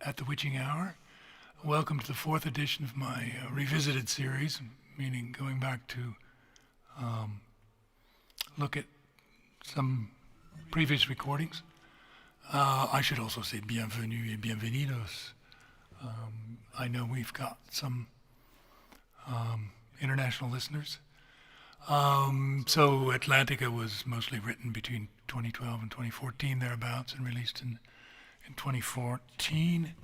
at the witching hour. Welcome to the fourth edition of my revisited series, meaning going back to look at some previous recordings. I should also say bienvenue et bienvenidos. I know we've got some international listeners. So Atlantica was mostly written between 2012 and 2014 thereabouts and released in 2014.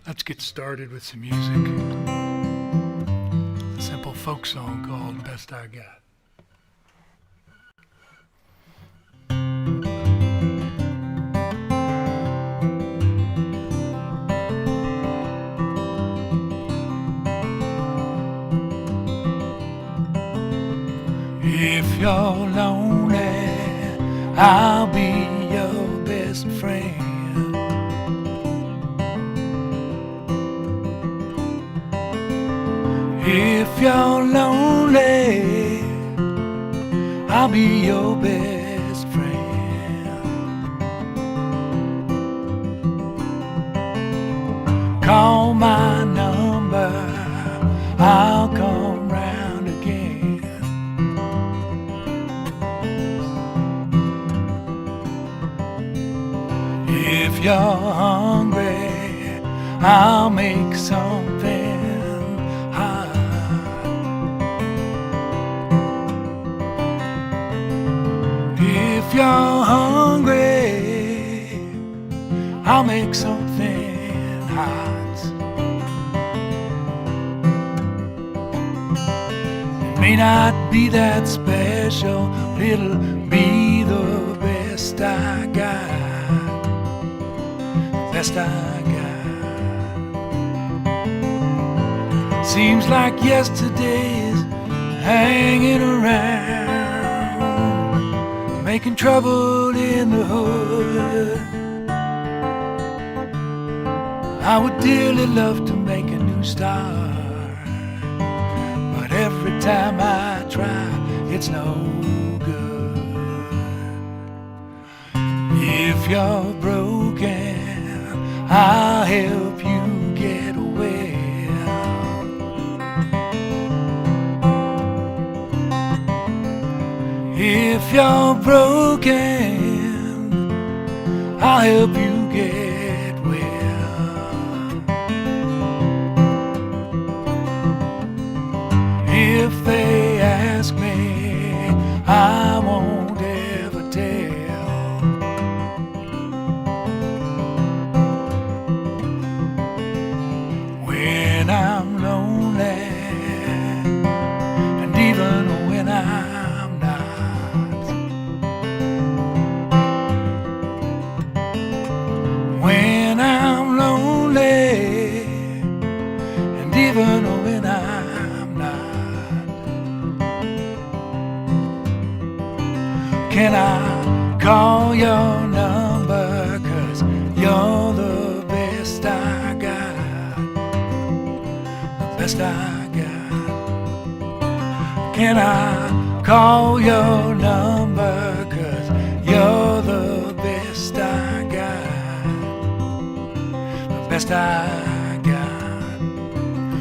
Let's get started with some music. A simple folk song called Best I Got. If you're lonely, I'll be your best friend. If you're lonely, I'll be your best friend. Call my number, I'll come round again. If you're hungry, I'll make something hot. If you're hungry, I'll make something hot. It may not be that special, but it'll be the best I got. Best I got. Seems like yesterday's hanging around, making trouble in the hood. I would dearly love to make a new start, but every time I try, it's no good. If you're broken, I'll help you get well. If you're broken, I'll help you get well. If they ask me, I won't ever tell. When I'm lonely, and even when I'm not. When I'm lonely, and even when I'm not. Can I call your number, 'cause you're the best I got. Best I got. Can I call your number, 'cause you're the best I got. The best I got.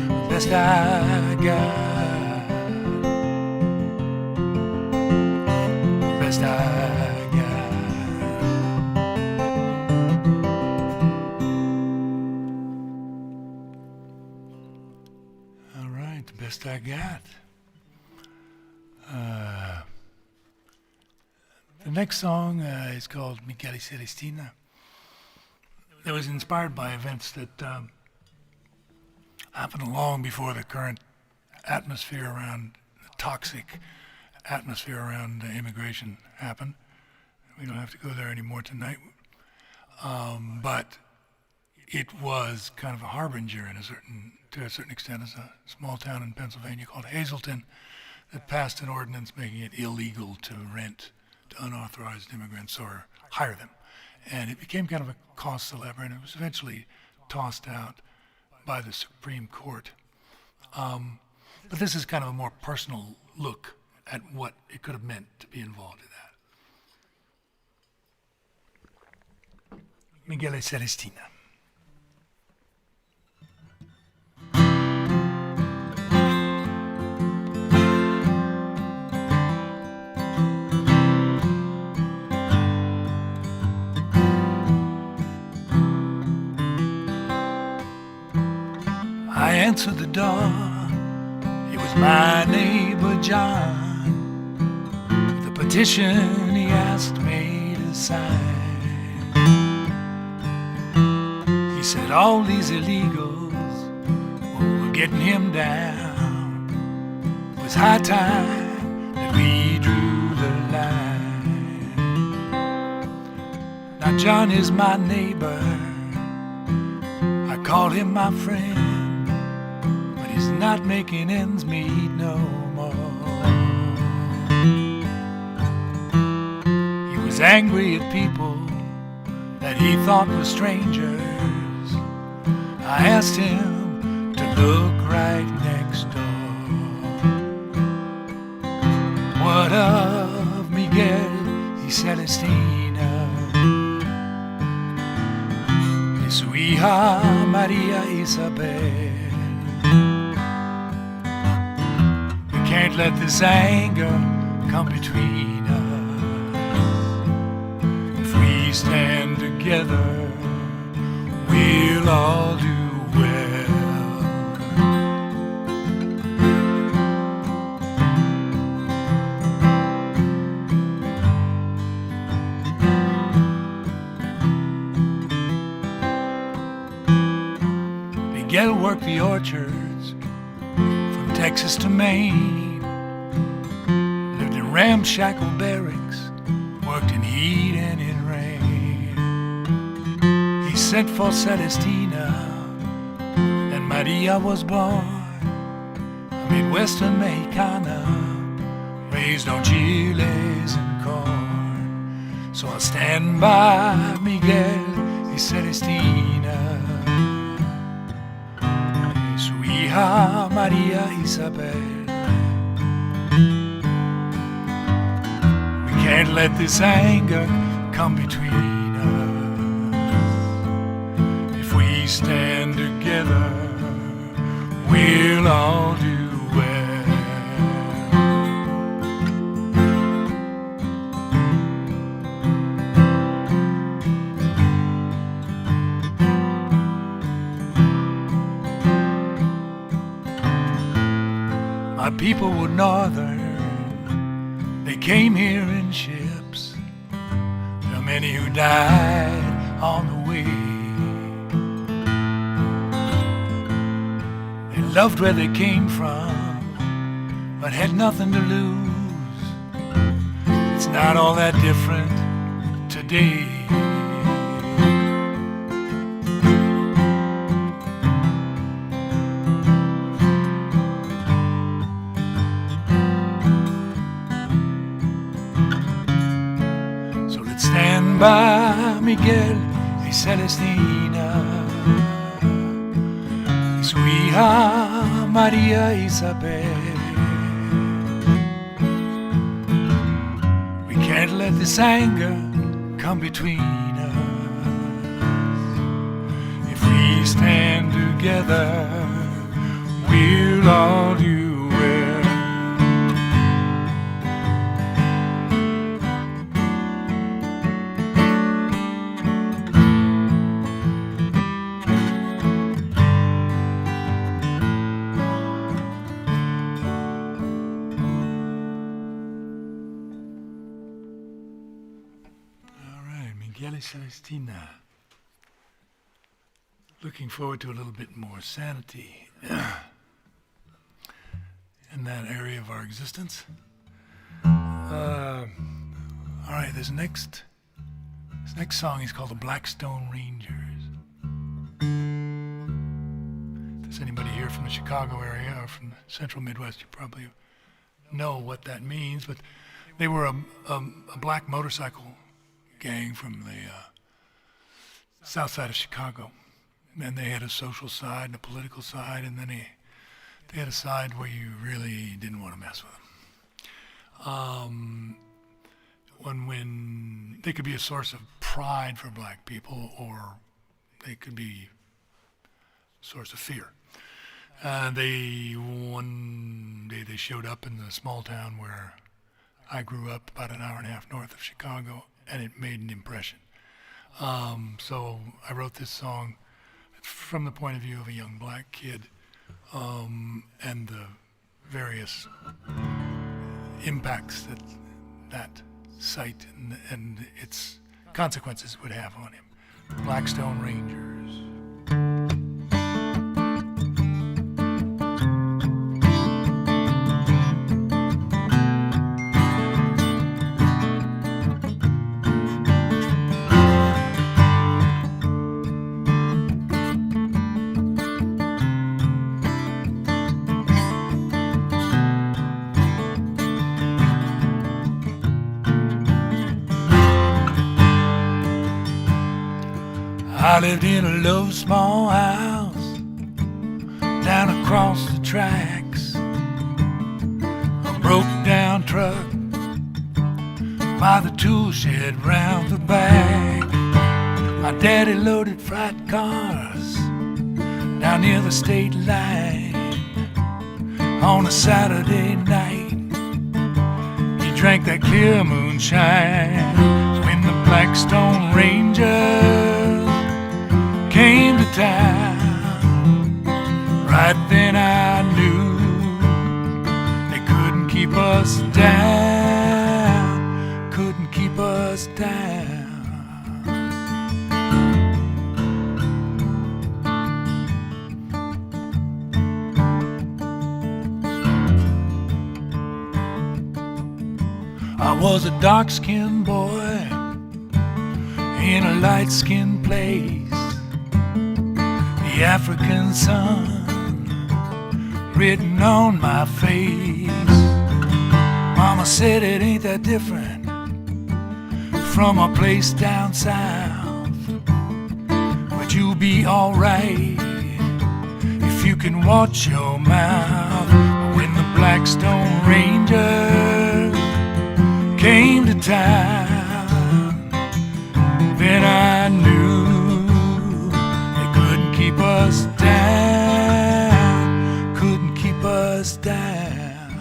The best I got. The best I got. Best I got. The next song is called Michaelis Cerestina. It was inspired by events that happened long before the current atmosphere around, the toxic atmosphere around immigration happened. We don't have to go there anymore tonight. But it was kind of a harbinger to a certain extent, as a small town in Pennsylvania called Hazleton that passed an ordinance making it illegal to rent to unauthorized immigrants or hire them. And it became kind of a cause célèbre, and it was eventually tossed out by the Supreme Court. But this is kind of a more personal look at what it could have meant to be involved in that. Miguel y Celestina. answered the door. It was my neighbor John, with a petition he asked me to sign. He said all these illegals were getting him down. It was high time that we drew the line. Now John is my neighbor, I call him my friend, but he's not making ends meet no more. He was angry at people that he thought were strangers. I asked him to look right next door. What of Miguel y Celestina, de su hija Maria Isabel? We can't let this anger come between us. If we stand together, we'll all do well. Miguel worked the orchards from Texas to Maine, lived in ramshackle barracks, worked in heat and in rain. He sent for Celestina, and Maria was born, a Midwestern Mexicana, raised on chiles and corn. So I'll stand by Miguel y Celestina, su hija Maria Isabel. We can't let this anger come between us. If we stand together, we'll all do well. My people were northern, they came here in ships. There are many who died on the way. They loved where they came from, but had nothing to lose. It's not all that different today. Stand by Miguel y Celestina, su hija Maria Isabel. We can't let this anger come between us. If we stand together, we'll all do well. Miguel y Celestina. Looking forward to a little bit more sanity in that area of our existence. All right, this next song is called the Blackstone Rangers. If there's anybody here from the Chicago area or from the central Midwest, you probably know what that means, but they were a black motorcycle gang from the south side of Chicago. And they had a social side and a political side, and then they had a side where you really didn't want to mess with them. When they could be a source of pride for black people, or they could be a source of fear. One day they showed up in the small town where I grew up, about an hour and a half north of Chicago, and it made an impression. So I wrote this song from the point of view of a young black kid and the various impacts that site and its consequences would have on him. Blackstone Rangers. I lived in a low small house down across the tracks, a broke down truck by the tool shed round the back. My daddy loaded freight cars down near the state line. On a Saturday night he drank that clear moonshine. When the Blackstone Rangers came to town, right then I knew they couldn't keep us down, couldn't keep us down. I was a dark-skinned boy in a light-skinned place. The African sun written on my face. Mama said it ain't that different from a place down south, but you'll be alright if you can watch your mouth. When the Blackstone Rangers came to town, then I knew keep us down, couldn't keep us down.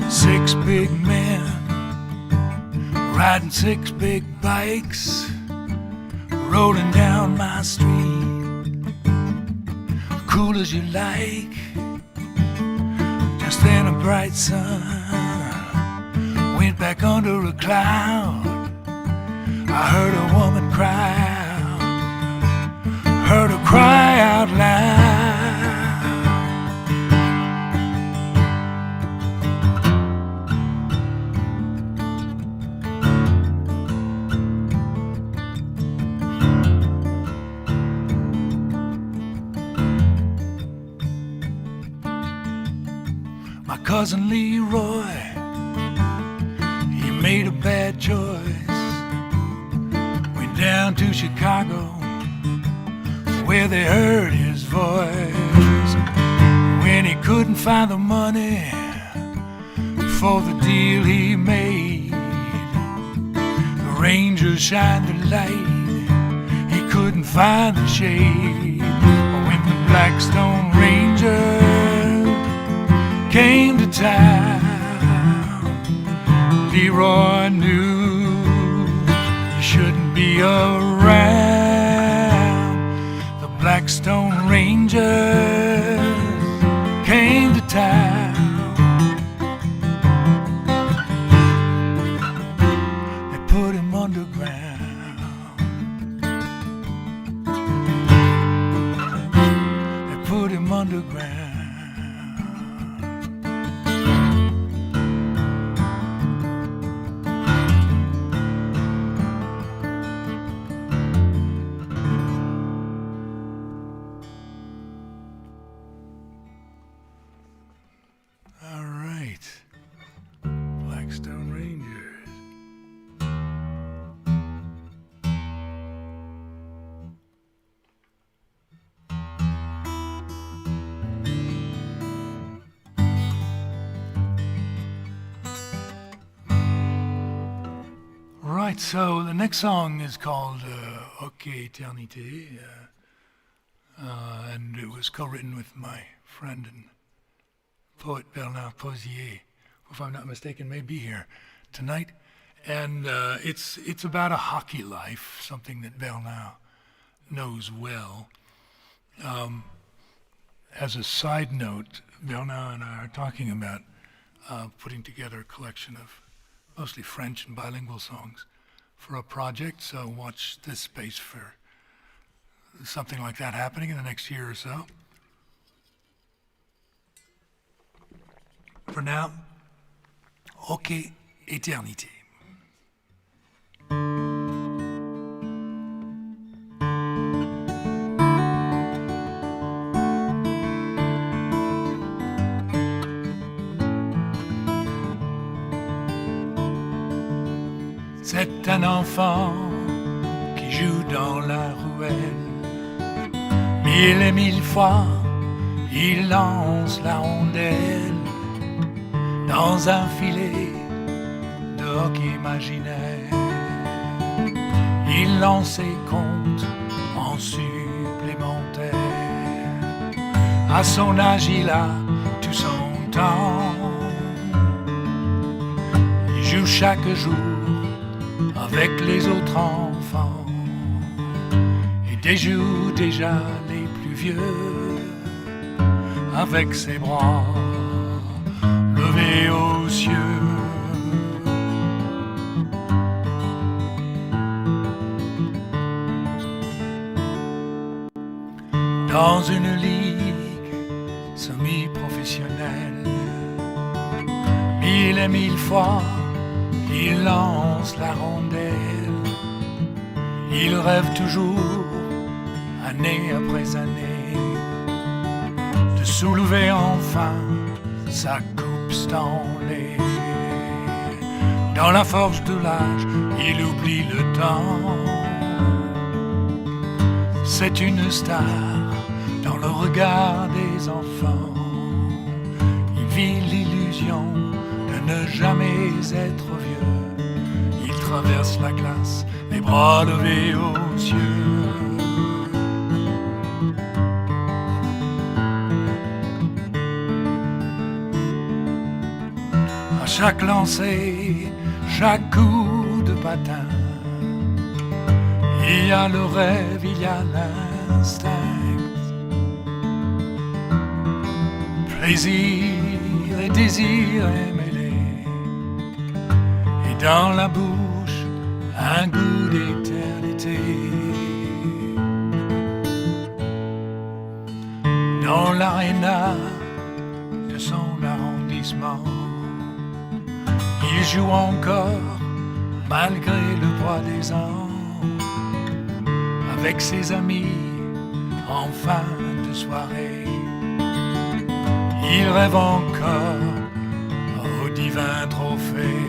6 big men riding 6 big bikes, rolling down my street, cool as you like. Just then a bright sun went back under a cloud. I heard a woman cry, heard her cry out loud. My cousin Leroy, he made a bad choice. Went down to Chicago where they heard his voice. When he couldn't find the money for the deal he made, the Rangers shined the light, he couldn't find the shade. When the Blackstone Rangers came to town, Leroy knew he shouldn't be around. Blackstone Rangers came to town. They put him underground. They put him underground. Blackstone Rangers. Right, so the next song is called Éternité, and it was co-written with my friend and poet Bernard Posier, who, if I'm not mistaken, may be here tonight. And it's about a hockey life, something that Bernard knows well. as a side note, Bernard and I are talking about putting together a collection of mostly French and bilingual songs for a project, so watch this space for something like that happening in the next year or so. For now, ok, Éternité. C'est un enfant qui joue dans la ruelle. Mille et mille fois, il lance la rondelle dans un filet de hockey imaginaire. Il lance ses comptes en supplémentaire. À son âge, il a tout son temps. Il joue chaque jour avec les autres enfants et déjoue déjà les plus vieux avec ses bras levés aux cieux. Dans une ligue semi-professionnelle, mille et mille fois il lance la rondelle. Il rêve toujours, année après année, de soulever enfin sa coupe Stanley. Dans la force de l'âge, il oublie le temps. C'est une star dans le regard des enfants. Il vit l'illusion de ne jamais être vieux. Il traverse la glace, les bras levés aux cieux. À chaque lancer, chaque coup de patin, il y a le rêve, il y a l'instinct. Plaisir et désir mêlés, et dans la bouche un goût d'éternité. Dans l'aréna de son arrondissement, il joue encore malgré le poids des ans, avec ses amis en fin de soirée. Il rêve encore au divin trophée.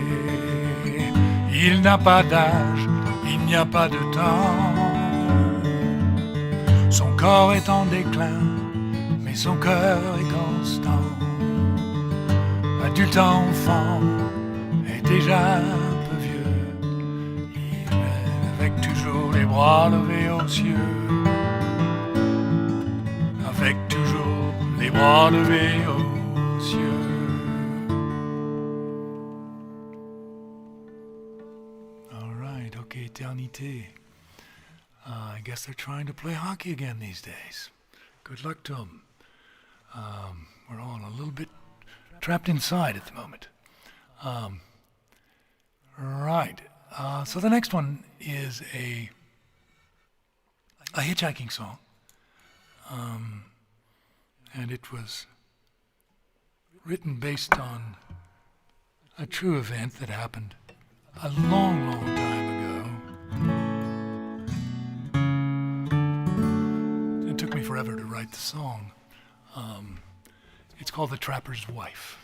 Il n'a pas d'âge, il n'y a pas de temps. Son corps est en déclin, mais son cœur est constant. Adulte enfant est déjà un peu vieux. Il rêve avec toujours les bras levés aux cieux. Avec toujours les bras levés aux cieux. All right, okay, Éternité. I guess they're trying to play hockey again these days. Good luck to them. We're all a little bit trapped inside at the moment. Right, so the next one is a hitchhiking song. And it was written based on a true event that happened a long, long time ago. It took me forever to write the song. It's called The Trapper's Wife.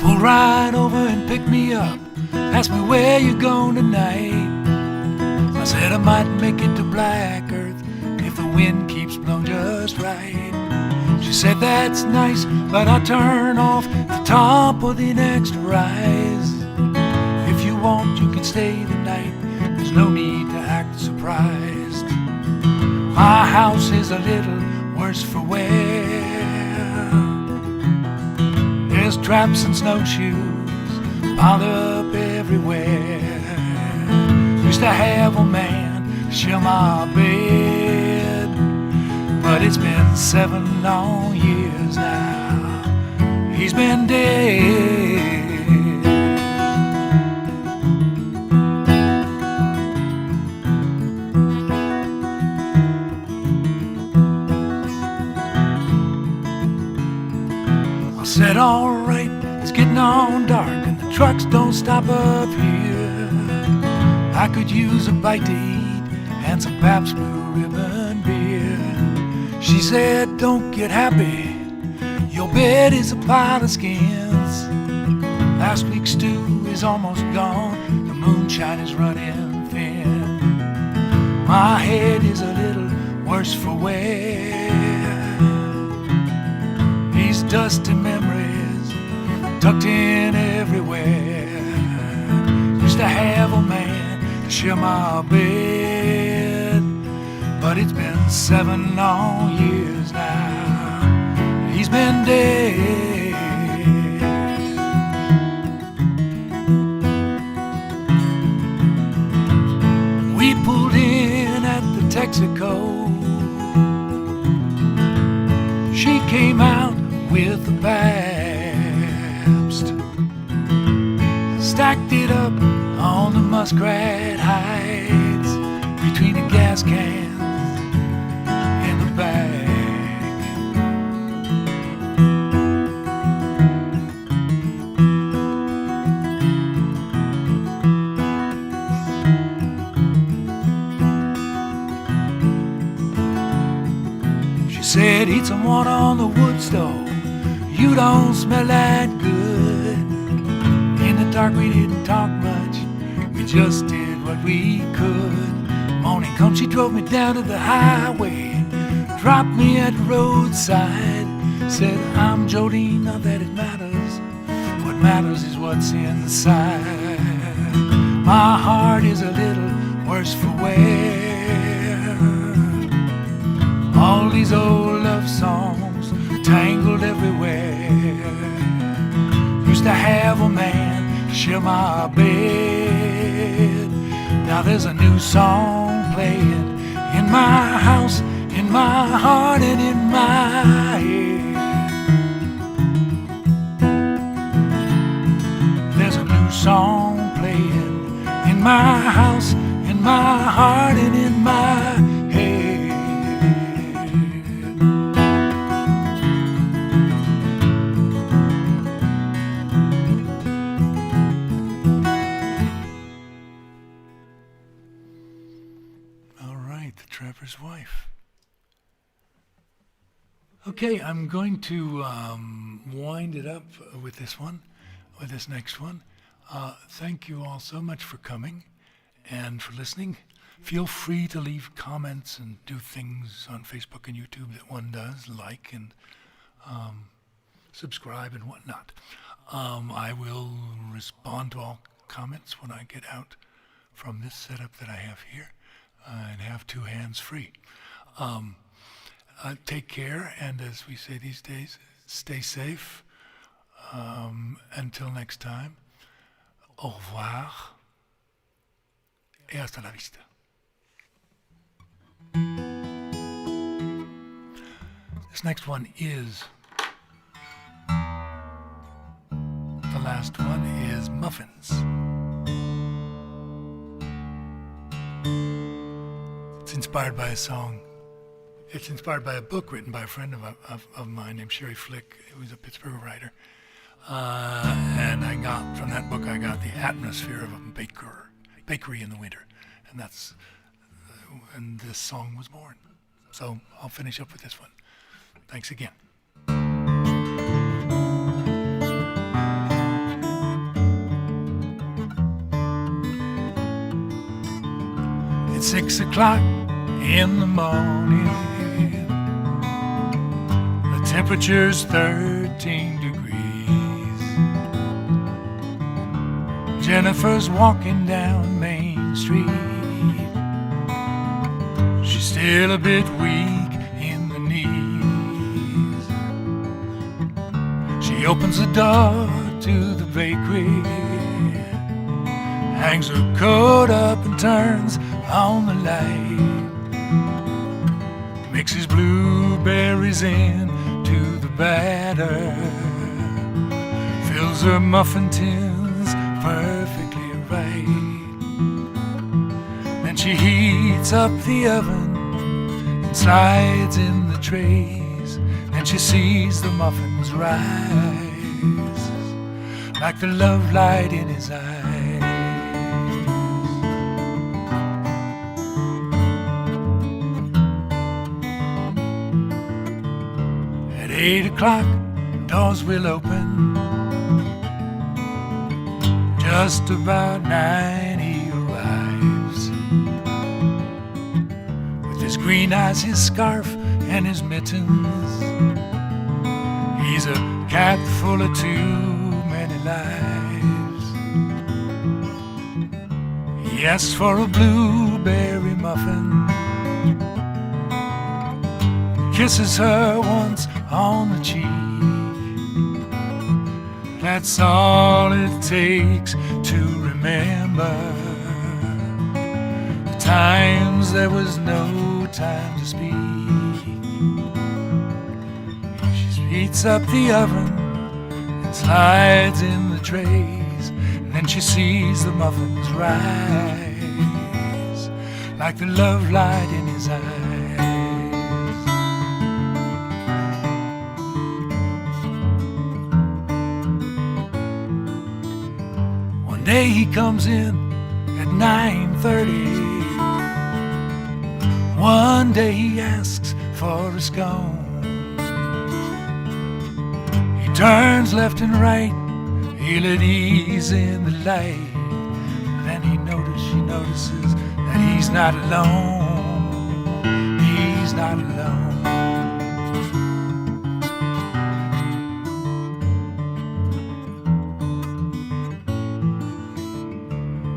Pulled right over and picked me up, asked me where you going tonight. I said I might make it to Black Earth if the wind keeps blowing just right. She said that's nice, but I'll turn off the top of the next rise. If you want, you can stay the night, there's no need to act surprised. My house is a little worse for wear. just traps and snowshoes piled up everywhere. Used to have a man to share my bed, but it's been 7 long years now. He's been dead. I said, all right, it's getting on dark and the trucks don't stop up here. I could use a bite to eat and some Pabst Blue Ribbon beer. She said, don't get happy, your bed is a pile of skins. Last week's stew is almost gone, the moonshine is running thin. My head is a little worse for wear. These dusty memories tucked in everywhere. Used to have a man to share my bed, but it's been 7 long years now. He's been dead. We pulled in at the Texaco. She came out with the Pabst, stacked it up on the muskrat hides between the gas cans in the back. She said, eat some water on the wood stove, you don't smell that good. In the dark we didn't talk much, we just did what we could. Morning come, she drove me down to the highway, dropped me at the roadside, said, I'm Jolene, not that it matters, what matters is what's inside. My heart is a little worse for wear. All these old love songs tangled everywhere. Used to have a man to share my bed. Now there's a new song playing in my house, in my heart and in my head. There's a new song playing in my house, in my heart and in my head. Trapper's Wife. Okay, I'm going to wind it up with this next one. Thank you all so much for coming and for listening. Feel free to leave comments and do things on Facebook and YouTube that one does, like and subscribe and whatnot. I will respond to all comments when I get out from this setup that I have here. And have 2 hands free. Take care, and as we say these days, stay safe. Until next time, au revoir, et hasta la vista. This next one is, the last one is Muffins. It's inspired by a song. It's inspired by a book written by a friend of mine named Sherry Flick, who was a Pittsburgh writer. And I got, from that book, I got the atmosphere of a bakery in the winter. And that's when this song was born. So I'll finish up with this one. Thanks again. It's 6 o'clock in the morning. The temperature's 13 degrees. Jennifer's walking down Main Street. She's still a bit weak in the knees. She She opens the door to the bakery, hangs her coat up and turns on the light, mixes blueberries into the batter, fills her muffin tins perfectly right. Then she heats up the oven and slides in the trays. Then she sees the muffins rise like the love light in his eyes. At 8 o'clock, doors will open. Just about 9 he arrives, with his green eyes, his scarf, and his mittens. He's a cat full of too many lives. He asks for a blueberry muffin, kisses her once on the cheek. That's all it takes to remember the times there was no time to speak. She heats up the oven and slides in the trays, and then she sees the muffins rise like the love light in his eyes. One day he comes in at 9:30. One day he asks for a scone. He turns left and right, ill at ease in the light. Then she notices that he's not alone. He's not alone.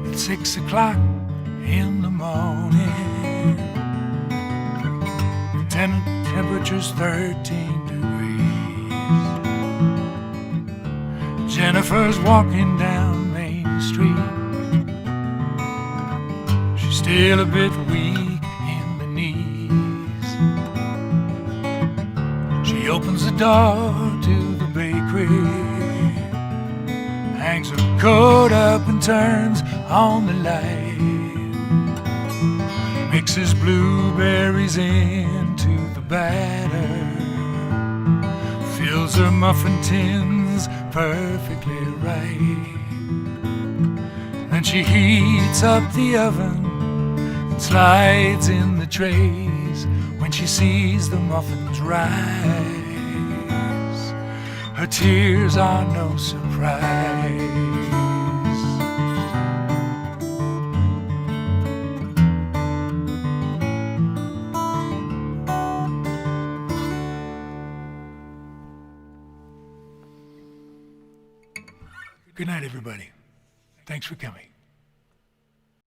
At 6 o'clock in the morning, temperature's 13 degrees. Jennifer's walking down Main Street. She's still a bit weak in the knees. She opens the door to the bakery, hangs her coat up and turns on the light, mixes blueberries into the batter, fills her muffin tins perfectly right. Then she heats up the oven and slides in the trays. When she sees the muffins rise, her tears are no surprise. Good night, everybody. Thanks for coming.